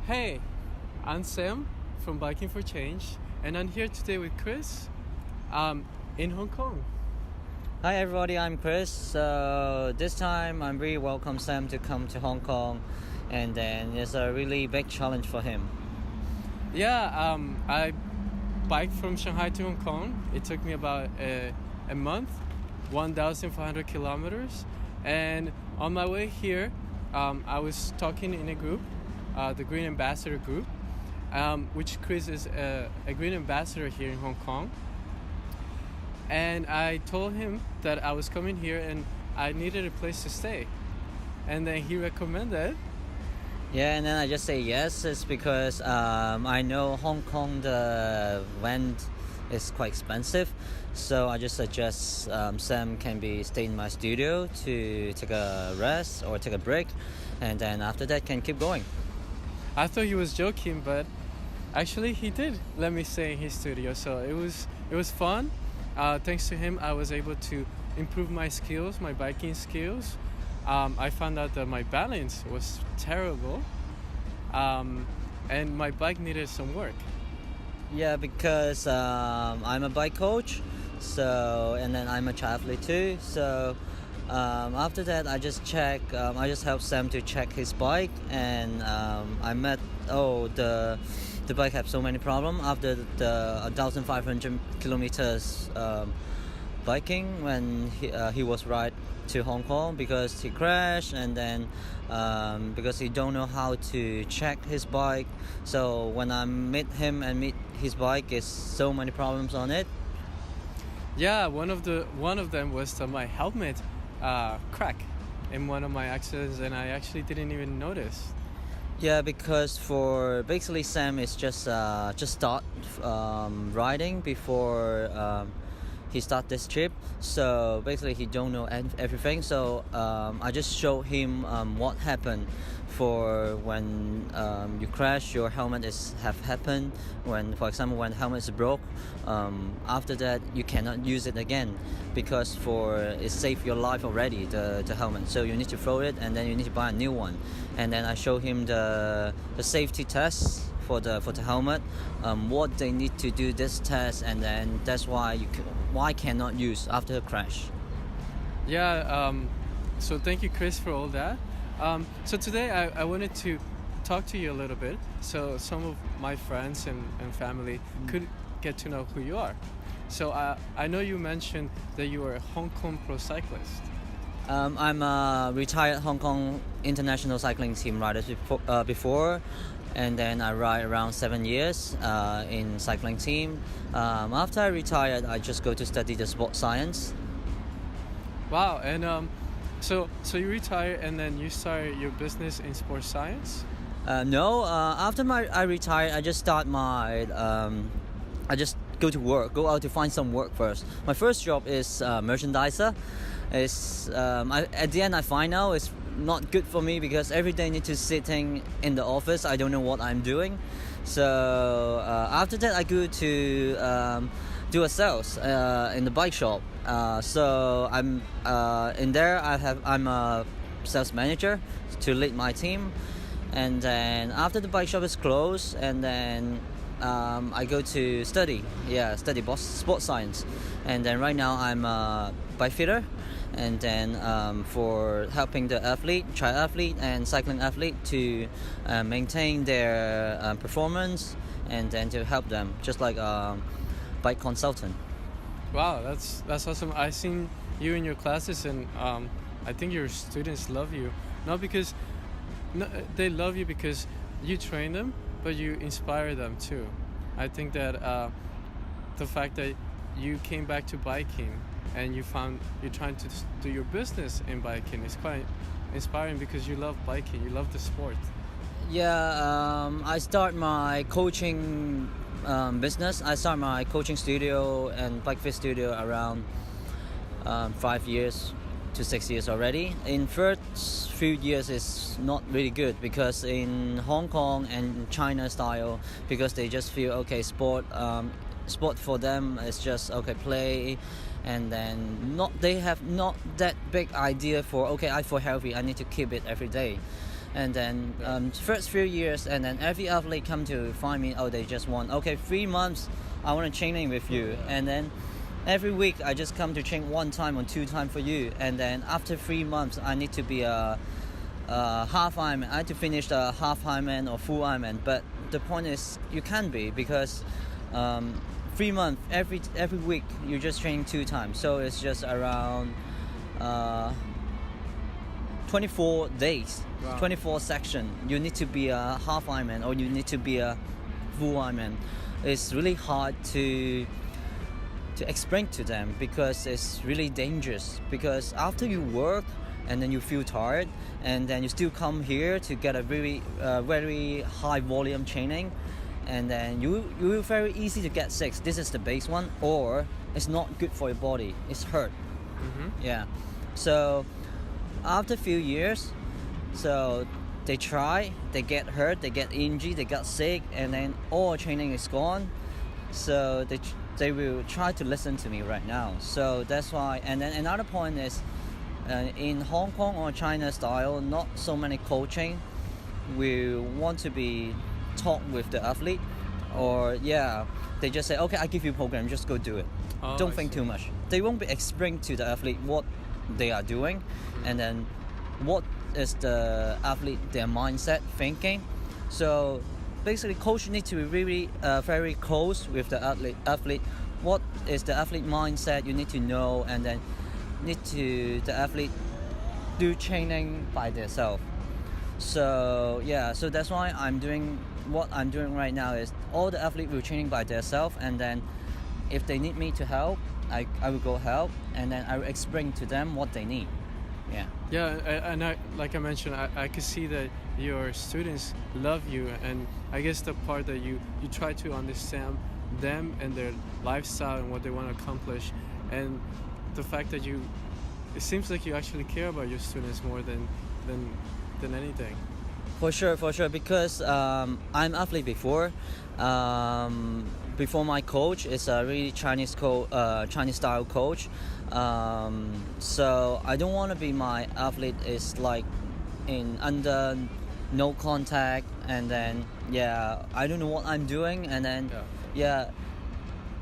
Hey, I'm Sam from Biking for Change, and I'm here today with Chris in Hong Kong. Hi everybody, I'm Chris. So this time I'm really welcome Sam to come to Hong Kong, and then it's a really big challenge for him. Yeah, I biked from Shanghai to Hong Kong. It took me about a month, 1,400 kilometers. And on my way here, I was talking in a group, the Green Ambassador group, which Chris is a Green Ambassador here in Hong Kong. And I told him that I was coming here and I needed a place to stay. And then he recommended. Yeah, and then I just say yes. It's because I know Hong Kong the rent is quite expensive, so I just suggest Sam can be stay in my studio to take a rest or take a break, and then after that can keep going. I thought he was joking, but actually he did let me stay in his studio, so it was fun. Thanks to him, I was able to improve my skills, my biking skills. I found out that my balance was terrible, and my bike needed some work. Yeah, because I'm a bike coach, and then I'm a triathlete too. So after that, I just help Sam to check his bike, and I met the bike had so many problems after the 1,500 kilometers biking when he was ride to Hong Kong because he crashed, and then because he don't know how to check his bike. So when I meet him and meet his bike, is so many problems on it. Yeah, one of them was that my helmet crack in one of my accidents, and I actually didn't even notice. Yeah, because for basically Sam is just start riding before he start this trip, so basically he don't know everything. So I just show him what happened for when you crash, your helmet have happened. When, for example, when helmet is broke, after that you cannot use it again because it saved your life already, the helmet. So you need to throw it and then you need to buy a new one. And then I show him the safety tests for the helmet, what they need to do this test, and then that's why cannot use after a crash. Yeah, so thank you, Chris, for all that. So today I wanted to talk to you a little bit so some of my friends and family could get to know who you are. So I know you mentioned that you are a Hong Kong pro-cyclist. I'm a retired Hong Kong international cycling team rider before, and then I ride around 7 years in cycling team. After I retired, I just go to study the sports science. Wow, and so you retired and then you started your business in sports science? No, after I retired, I just start I just go out to find some work first. My first job is merchandiser. At the end I find out it's not good for me because every day I need to sitting in the office. I don't know what I'm doing. So after that I go to do a sales in the bike shop. So I'm in there. I'm a sales manager to lead my team. And then after the bike shop is closed, and then I go to study sports science. And then right now I'm a bike fitter, and then for helping the triathlete and cycling athlete to maintain their performance, and then to help them just like bike consultant. Wow, that's awesome. I've seen you in your classes, and I think your students love you. They love you because you train them, but you inspire them too. I think that the fact that you came back to biking and you're trying to do your business in biking is quite inspiring because you love biking, you love the sport. Yeah, I start my coaching business. I start my coaching studio and bike fit studio around 5 years to 6 years already. In first few years is not really good because in Hong Kong and China style, because they just feel okay, sport for them is just okay, play, and then they have not that big idea for okay, I feel healthy, I need to keep it every day. And then first few years, and then every athlete come to find me. Oh, they just want, okay, 3 months. I want to training with you, and then every week I just come to train 1 time or 2 times for you. And then after 3 months, I need to be a half Ironman. I had to finish the half Ironman or full Ironman. But the point is, you can't be, because 3 months every week you're just training 2 times. So it's just around 24 days, wow. 24 section. You need to be a half Ironman or you need to be a full Ironman. It's really hard to explain to them, because it's really dangerous. Because after you work and then you feel tired, and then you still come here to get a very very high volume training, and then you will very easy to get sick. This is the base one, or it's not good for your body. It's hurt. Yeah. So after a few years, so they try, they get hurt, they get injured, they got sick, and then all training is gone. So they will try to listen to me right now. So that's why. And then another point is, in Hong Kong or China style, not so many coaching. We want to be talk with the athlete, or they just say, okay, I give you a program, just go do it. Don't think too much. They won't be explaining to the athlete what they are doing, and then what is the athlete, their mindset thinking. So basically, coach need to be really very close with the athlete. What is the athlete mindset? You need to know, and then the athlete do training by themselves. So so that's why what I'm doing right now is all the athletes will training by themselves, and then if they need me to help, I will go help, and then I will explain to them what they need. And like I mentioned, I could see that your students love you, and I guess the part that you try to understand them and their lifestyle and what they want to accomplish, and the fact that it seems like you actually care about your students more than anything. For sure, because I'm athlete before. Before my coach is a really Chinese style coach. So I don't want to be my athlete is like under no contact, and then I don't know what I'm doing, and then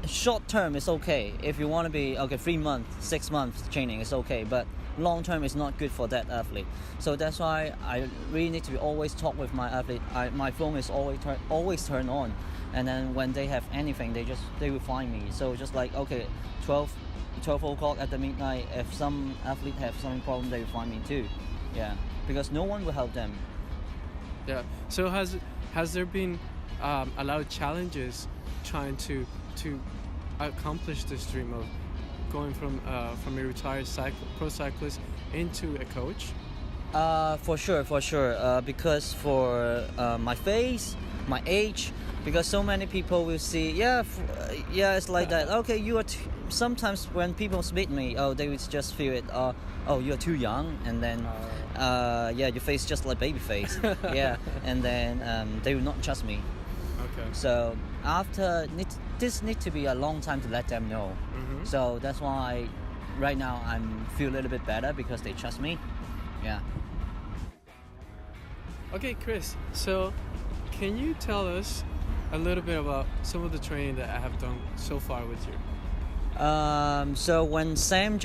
short term is okay. If you want to be 3 months, 6 months training is okay, but long term is not good for that athlete. So that's why I really need to always talk with my athlete. My phone is always turn on, and then when they have anything, they will find me. So just like 12 o'clock at the midnight, if some athlete have some problem, they will find me too. Because no one will help them. So has there been a lot of challenges trying to accomplish this dream of going from a retired pro cyclist into a coach? For sure. Because for my face, my age, because so many people will see, it's like that. Okay, you are. Sometimes when people meet me, they would just feel it. You're too young, and then your face just like baby face. And then they will not trust me. Okay. So after this need to be a long time to let them know. So that's why right now I feel a little bit better, because they trust me. Okay, Chris, so can you tell us a little bit about some of the training that I have done so far with you? So when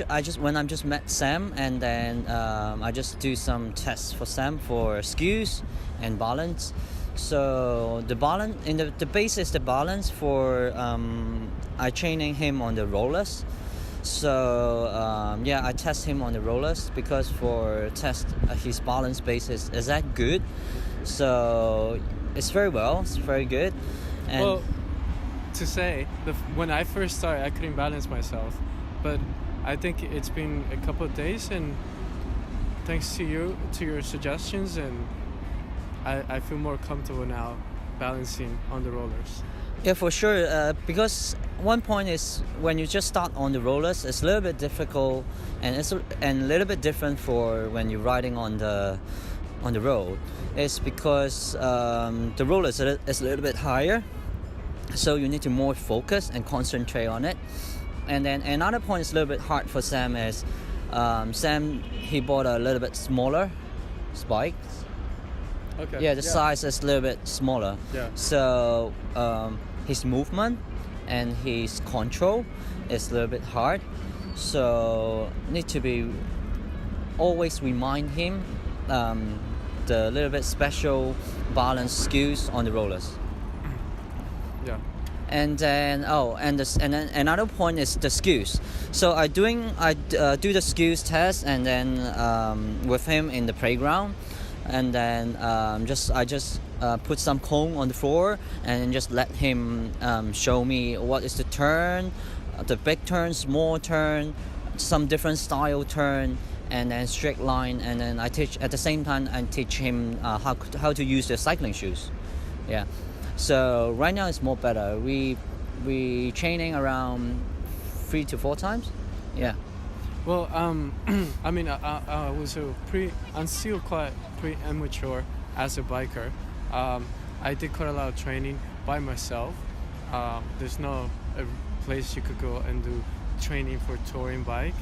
I just met Sam, and then I just do some tests for Sam for skills and balance. So the balance in the base is the balance for I training him on the rollers. So I test him on the rollers, because for test his balance base is that good. So it's very good. And well, to say when I first started, I couldn't balance myself, but I think it's been a couple of days, and thanks to your suggestions, and I feel more comfortable now balancing on the rollers. Yeah, for sure. Because one point is, when you just start on the rollers, it's a little bit difficult, and it's a little bit different for when you're riding on the road. It's because the rollers is a little bit higher, so you need to more focus and concentrate on it. And then another point is a little bit hard for Sam is Sam, he bought a little bit smaller spikes. Okay. Yeah, the size is a little bit smaller. Yeah. So his movement and his control is a little bit hard. So need to be always remind him the little bit special balance skills on the rollers. Yeah. And then and then another point is the skills. So I do the skills test, and then with him in the playground, and then I just put some cone on the floor and just let him show me what is the turn, the big turn, small turn, some different style turn, and then straight line. And then I teach at the same time. I teach him how to use the cycling shoes. Yeah. So right now it's more better. We training around 3 to 4 times. Yeah. Well, I mean, I was I'm still quite pretty amateur as a biker. I did quite a lot of training by myself. There's no place you could go and do training for touring bike.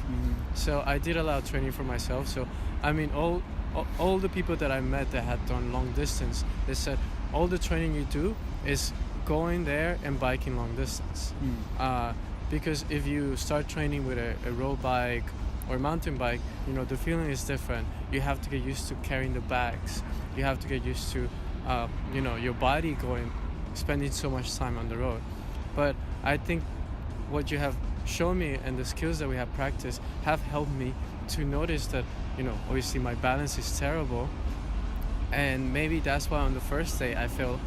So I did a lot of training for myself. So I mean, all the people that I met that had done long distance, they said all the training you do is going there and biking long distance. Because if you start training with a road bike or mountain bike, you know, the feeling is different. You have to get used to carrying the bags. You have to get used to, you know, your body spending so much time on the road. But I think what you have shown me and the skills that we have practiced have helped me to notice that, you know, obviously my balance is terrible. And maybe that's why on the first day I fell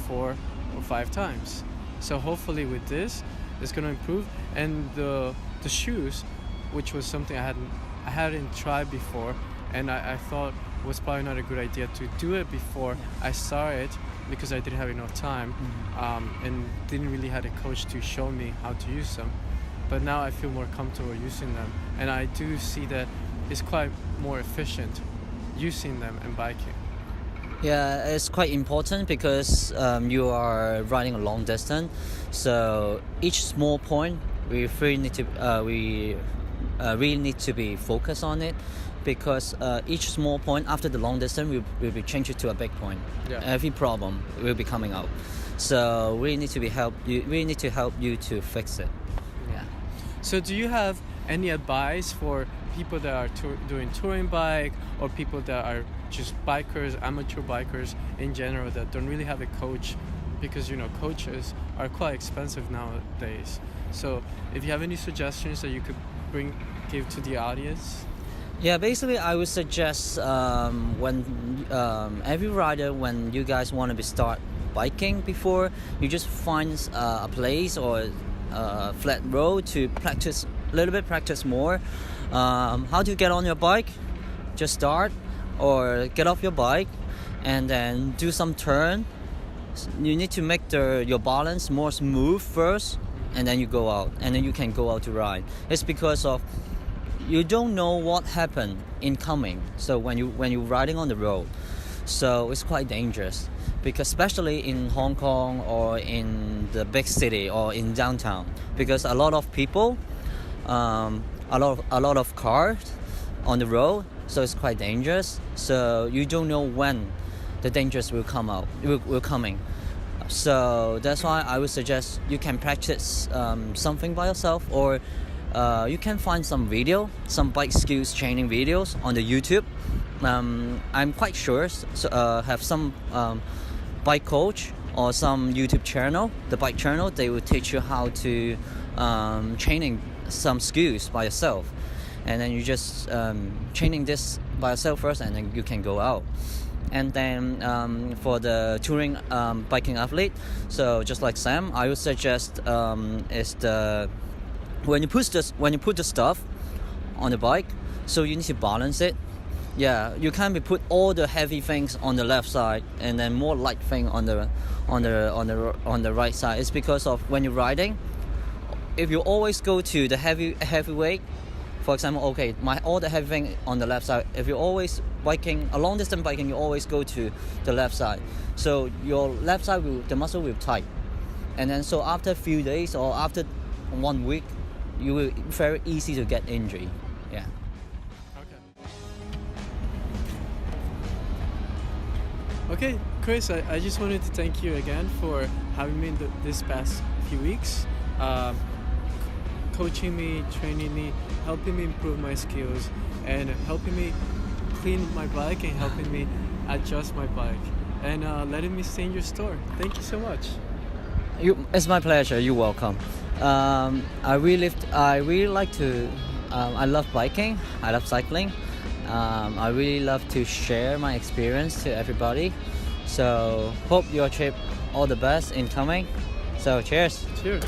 4 or 5 times. So hopefully with this, it's going to improve. And the shoes, which was something I hadn't tried before, and I thought was probably not a good idea to do it before I started, because I didn't have enough time, and didn't really have a coach to show me how to use them. But now I feel more comfortable using them, and I do see that it's quite more efficient using them and biking. Yeah, it's quite important because you are riding a long distance. So each small point we really need to be focused on it, because each small point after the long distance will be changed to a big point. Yeah. Every problem will be coming out. So we need to help you to fix it. Yeah. So do you have any advice for people that are doing touring bike, or people that are just bikers, amateur bikers in general, that don't really have a coach, because, you know, coaches are quite expensive nowadays? So if you have any suggestions that you could give to the audience? Yeah, basically I would suggest when every rider, when you guys want to start biking, before you just find a place or a flat road to practice more. How to get on your bike? Just start or get off your bike and then do some turn. You need to make your balance more smooth first, and then you go out, and then you can go out to ride. It's because of you don't know what happened incoming. So when you're riding on the road, so it's quite dangerous, because especially in Hong Kong or in the big city or in downtown, because a lot of people, a lot of cars on the road, so it's quite dangerous. So you don't know when the dangers will coming. So that's why I would suggest you can practice something by yourself, or you can find some bike skills training videos on the YouTube. I'm quite sure have some bike coach or some YouTube channel, the bike channel, they will teach you how to training some skills by yourself, and then you just training this by yourself first, and then you can go out. And then for the touring biking athlete, so just like Sam, I would suggest is when you put the stuff on the bike, so you need to balance it. Yeah, you can't be put all the heavy things on the left side and then more light thing on the right side. It's because of when you're riding, if you always go to the heavy weight, for example, okay, all the heavy thing on the left side. If you're always biking, a long distance biking, you always go to the left side. So your left side the muscle will tight, and then so after a few days or after 1 week, you will very easy to get injury. Yeah. Okay, Chris, I just wanted to thank you again for having me this past few weeks, coaching me, training me, helping me improve my skills, and helping me clean my bike and helping me adjust my bike, and letting me stay in your store. Thank you so much. It's my pleasure. You're welcome. I really like to. I love biking. I love cycling. I really love to share my experience to everybody. So hope your trip all the best in coming. So cheers. Cheers.